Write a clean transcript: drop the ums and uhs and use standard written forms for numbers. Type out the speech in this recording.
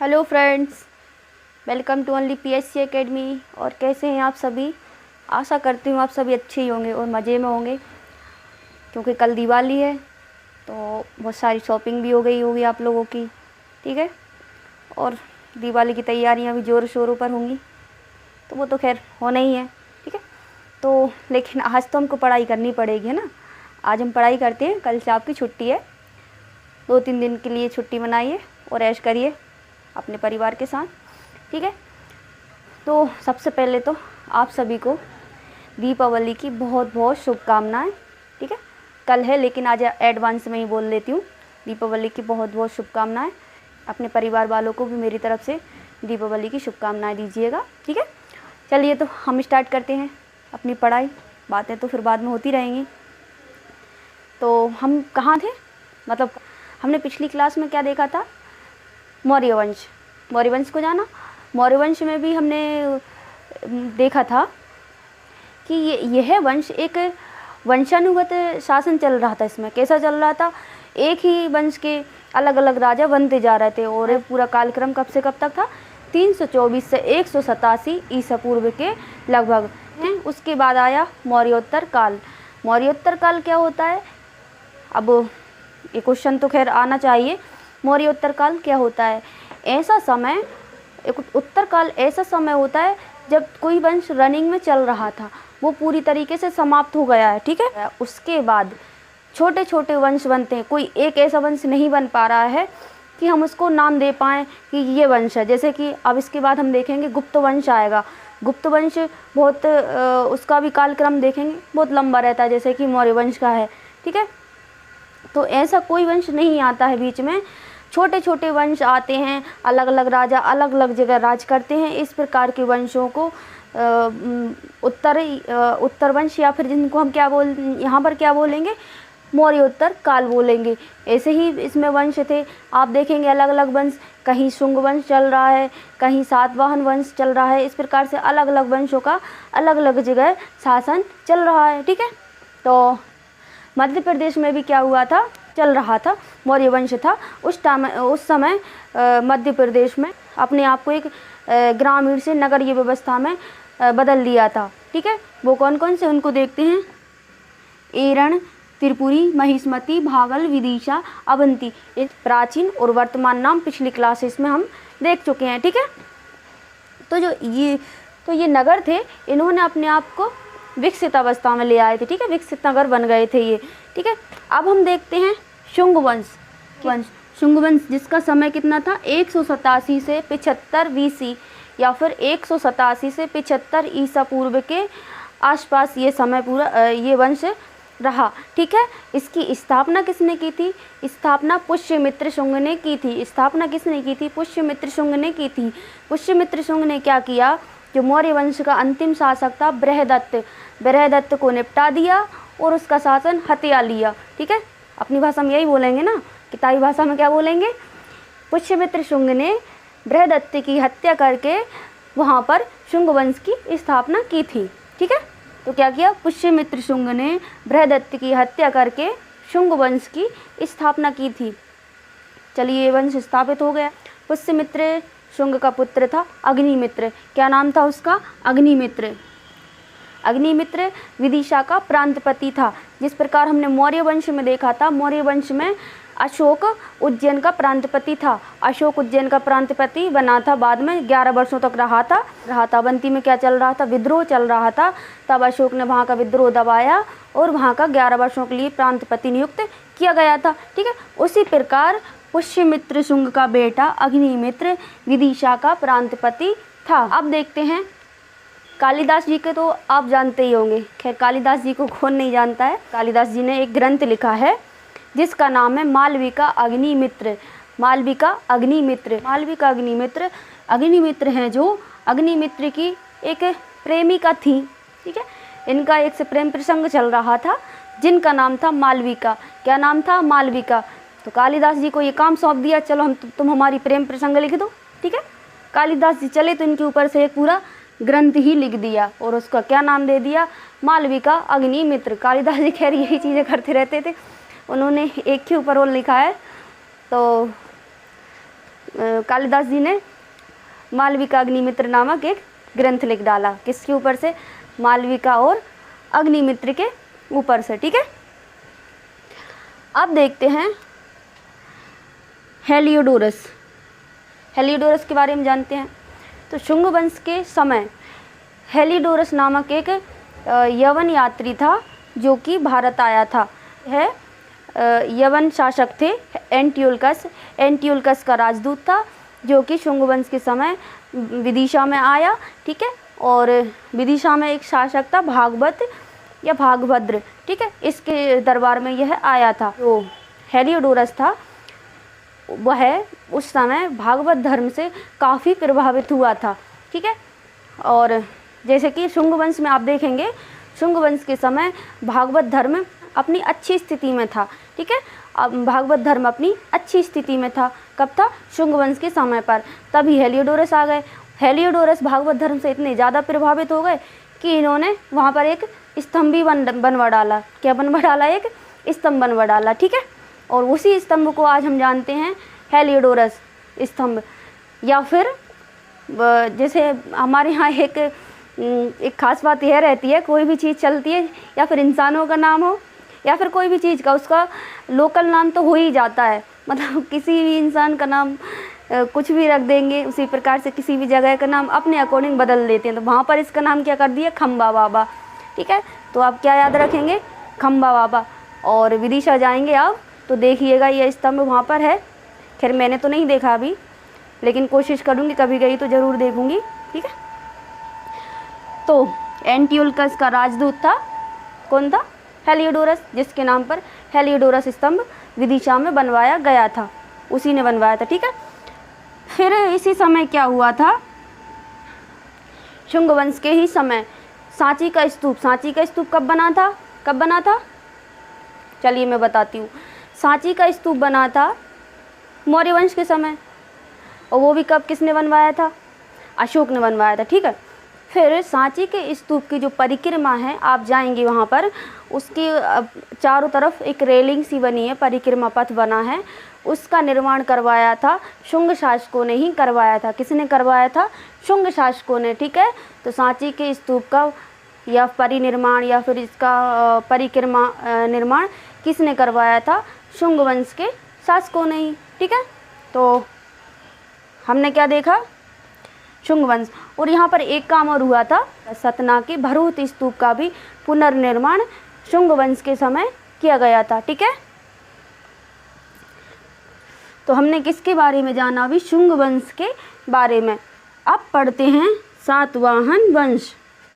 Hello friends, welcome to only PSC academy. और कैसे हैं आप सभी? आशा करती हूँ आप सभी अच्छे ही होंगे और मज़े में होंगे, क्योंकि कल दिवाली है तो बहुत सारी शॉपिंग भी हो गई होगी आप लोगों की। ठीक है, और दिवाली की तैयारियाँ भी ज़ोर शोरों पर होंगी, तो वो तो खैर होना ही है। ठीक है, तो लेकिन आज तो हमको पढ़ाई करनी पड़ेगी, है ना। आज हम पढ़ाई करते हैं, कल से आपकी छुट्टी है। 2-3 दिन के लिए छुट्टी मनाइए और ऐश करिए अपने परिवार के साथ। ठीक है, तो सबसे पहले तो आप सभी को दीपावली की बहुत बहुत शुभकामनाएं। ठीक है, कल है लेकिन आज एडवांस में ही बोल लेती हूँ, दीपावली की बहुत बहुत शुभकामनाएं। अपने परिवार वालों को भी मेरी तरफ से दीपावली की शुभकामनाएं दीजिएगा। ठीक है, चलिए तो हम स्टार्ट करते हैं अपनी पढ़ाई। बातें तो फिर बाद में होती रहेंगी। तो हम कहाँ थे, मतलब हमने पिछली क्लास में क्या देखा था? मौर्य वंश। मौर्य वंश को जाना। मौर्य वंश में भी हमने देखा था कि यह वंश एक वंशानुगत शासन चल रहा था। इसमें कैसा चल रहा था? एक ही वंश के अलग अलग राजा बनते जा रहे थे, और पूरा कालक्रम कब से कब तक था? 324 से 187 ईसा पूर्व के लगभग। उसके बाद आया मौर्योत्तर काल। मौर्योत्तर काल क्या होता है? अब ये क्वेश्चन तो खैर आना चाहिए। मौर्योत्तर काल क्या होता है? ऐसा समय, एक उत्तर काल ऐसा समय होता है जब कोई वंश रनिंग में चल रहा था, वो पूरी तरीके से समाप्त हो गया है। ठीक है, उसके बाद छोटे छोटे वंश बनते हैं। कोई एक ऐसा वंश नहीं बन पा रहा है कि हम उसको नाम दे पाएँ कि ये वंश है। जैसे कि अब इसके बाद हम देखेंगे गुप्त वंश आएगा। गुप्त वंश बहुत उसका भी कालक्रम देखेंगे, बहुत लंबा रहता है, जैसे कि मौर्य वंश का है। ठीक है, तो ऐसा कोई वंश नहीं आता है बीच में। छोटे छोटे वंश आते हैं, अलग अलग राजा अलग अलग जगह राज करते हैं। इस प्रकार के वंशों को उत्तर वंश, या फिर जिनको हम यहाँ पर क्या बोलेंगे? मौर्योत्तर काल बोलेंगे। ऐसे ही इसमें वंश थे, आप देखेंगे अलग अलग वंश। कहीं शुंग वंश चल रहा है, कहीं सातवाहन वंश चल रहा है। इस प्रकार से अलग अलग वंशों का अलग अलग जगह शासन चल रहा है। ठीक है, तो मध्य प्रदेश में भी क्या हुआ था? चल रहा था, मौर्य वंश था। उस समय मध्य प्रदेश में अपने आप को एक ग्रामीण से नगरीय व्यवस्था में बदल लिया था। ठीक है, वो कौन कौन से उनको देखते हैं? एरण, त्रिपुरी, महिष्मती, भागल, विदिशा, अवंती। इस प्राचीन और वर्तमान नाम पिछली क्लासेस में हम देख चुके हैं। ठीक है, तो ये नगर थे, इन्होंने अपने आप को विकसित अवस्था में ले आए थे। ठीक है, विकसित नगर बन गए थे ये। ठीक है, अब हम देखते हैं शुंग वंश। शुंग वंश जिसका समय कितना था? 187 से 75 बीसी, या फिर 187 से 75 ईसा पूर्व के आसपास ये समय पूरा ये वंश रहा। ठीक है, इसकी स्थापना किसने की थी? स्थापना पुष्यमित्र शुंग ने की थी। स्थापना किसने की थी? पुष्यमित्र शुंग ने की थी। पुष्यमित्र शुंग ने क्या किया? जो मौर्य वंश का अंतिम शासक था बृहदत्त को निपटा दिया और उसका शासन हथिया लिया। ठीक है, अपनी भाषा में यही बोलेंगे ना, किताबी भाषा में क्या बोलेंगे? पुष्यमित्र शुंग ने बृहदत्त की हत्या करके वहाँ पर शुंग वंश की स्थापना की थी। ठीक है, तो क्या किया? पुष्यमित्र शुंग ने बृहदत्त की हत्या करके शुंग वंश की स्थापना की थी। चलिए, ये वंश स्थापित हो गया। पुष्यमित्र शुंग का पुत्र था अग्निमित्र। क्या नाम था उसका? अग्निमित्र। अग्निमित्र विदिशा का प्रांतपति था। जिस प्रकार हमने मौर्य वंश में देखा था, मौर्य वंश में अशोक उज्जैन का प्रांतपति था। अशोक उज्जैन का प्रांतपति बना था, बाद में 11 वर्षों तक रहा था। अवंती में क्या चल रहा था? विद्रोह चल रहा था। तब अशोक ने वहाँ का विद्रोह दबाया और वहाँ का 11 वर्षों के लिए प्रांतपति नियुक्त किया गया था। ठीक है, उसी प्रकार पुष्यमित्र शुंग का बेटा अग्निमित्र विदिशा का प्रांतपति था। अब देखते हैं कालिदास जी के, तो आप जानते ही होंगे। खैर, कालिदास जी को कौन नहीं जानता है। कालिदास जी ने एक ग्रंथ लिखा है जिसका नाम है मालविका अग्निमित्र। मालविका अग्निमित्र। मालविका अग्निमित्र, अग्निमित्र हैं जो अग्निमित्र की एक प्रेमिका थी। ठीक है, इनका एक से प्रेम प्रसंग चल रहा था जिनका नाम था मालविका। क्या नाम था? मालविका। तो कालिदास जी को ये काम सौंप दिया, चलो तुम हमारी प्रेम प्रसंग लिख दो। ठीक है, कालिदास जी चले तो इनके ऊपर से एक पूरा ग्रंथ ही लिख दिया और उसका क्या नाम दे दिया? मालविका अग्निमित्र। कालिदास जी खैर यही चीज़ें करते रहते थे, उन्होंने एक के ऊपर और लिखा है। तो कालिदास जी ने मालविका अग्निमित्र नामक एक ग्रंथ लिख डाला। किसके ऊपर से? मालविका और अग्निमित्र के ऊपर से, ठीक है। अब देखते हैं हेलियोडोरस। हेलियोडोरस के बारे में जानते हैं। तो शुंग वंश के समय हेलियोडोरस नामक एक यवन यात्री था जो कि भारत आया था। है यवन शासक थे एंटियोलकस। एंटियोलकस का राजदूत था जो कि शुंग वंश के समय विदिशा में आया, ठीक है। और विदिशा में एक शासक था भागवत या भागभद्र, ठीक है। इसके दरबार में यह आया था। तो हेलियोडोरस था वह उस समय भागवत धर्म से काफ़ी प्रभावित हुआ था, ठीक है। और जैसे कि शुंग वंश में आप देखेंगे, शुंग वंश के समय भागवत धर्म अपनी अच्छी स्थिति में था, ठीक है। अब भागवत धर्म अपनी अच्छी स्थिति में था। कब था? शुंग वंश के समय पर। तभी हेलियोडोरस आ गए। हेलियोडोरस भागवत धर्म से इतने ज़्यादा प्रभावित हो गए कि इन्होंने वहाँ पर एक स्तंभ भी बनवा डाला। क्या बनवा डाला? एक स्तंभ बनवा डाला, ठीक है। और उसी स्तंभ को आज हम जानते हैं हेलियोडोरस स्तंभ। या फिर जैसे हमारे यहाँ एक खास बात यह रहती है, कोई भी चीज़ चलती है या फिर इंसानों का नाम हो या फिर कोई भी चीज़ का, उसका लोकल नाम तो हो ही जाता है। मतलब किसी भी इंसान का नाम कुछ भी रख देंगे, उसी प्रकार से किसी भी जगह का नाम अपने अकॉर्डिंग बदल देते हैं। तो वहाँ पर इसका नाम क्या कर दिया? खम्बा बाबा, ठीक है। तो आप क्या याद रखेंगे? खम्बा बाबा। और विदिशा जाएंगे आप तो देखिएगा ये स्तंभ वहाँ पर है। खैर मैंने तो नहीं देखा अभी, लेकिन कोशिश करूँगी, कभी गई तो ज़रूर देखूँगी, ठीक है। तो एंटियोलकस का राजदूत था, कौन था? हेलियोडोरस, जिसके नाम पर हेलियोडोरस स्तंभ विदिशा में बनवाया गया था, उसी ने बनवाया था, ठीक है। फिर इसी समय क्या हुआ था? शुंग वंश के ही समय सांची का स्तूप। सांची का स्तूप कब बना था? कब बना था? चलिए मैं बताती हूँ। सांची का स्तूप बना था मौर्य वंश के समय, और वो भी कब? किसने बनवाया था? अशोक ने बनवाया था, ठीक है। फिर सांची के स्तूप की जो परिक्रमा है, आप जाएंगे वहाँ पर, उसके चारों तरफ एक रेलिंग सी बनी है, परिक्रमा पथ बना है, उसका निर्माण करवाया था शुंग शासकों ने ही करवाया था। किसने करवाया था? शुंग शासकों ने, ठीक है। तो सांची के स्तूप का या परिनिर्माण या फिर इसका परिक्रमा निर्माण किसने करवाया था? शुंग वंश के शासकों ने ही, ठीक है। तो हमने क्या देखा? शुंग वंश। और यहाँ पर एक काम और हुआ था, सतना के भरूत स्तूप का भी पुनर्निर्माण शुंग वंश के समय किया गया था, ठीक है। तो हमने किसके बारे में जाना? अभी शुंग वंश के बारे में। अब पढ़ते हैं सातवाहन वंश।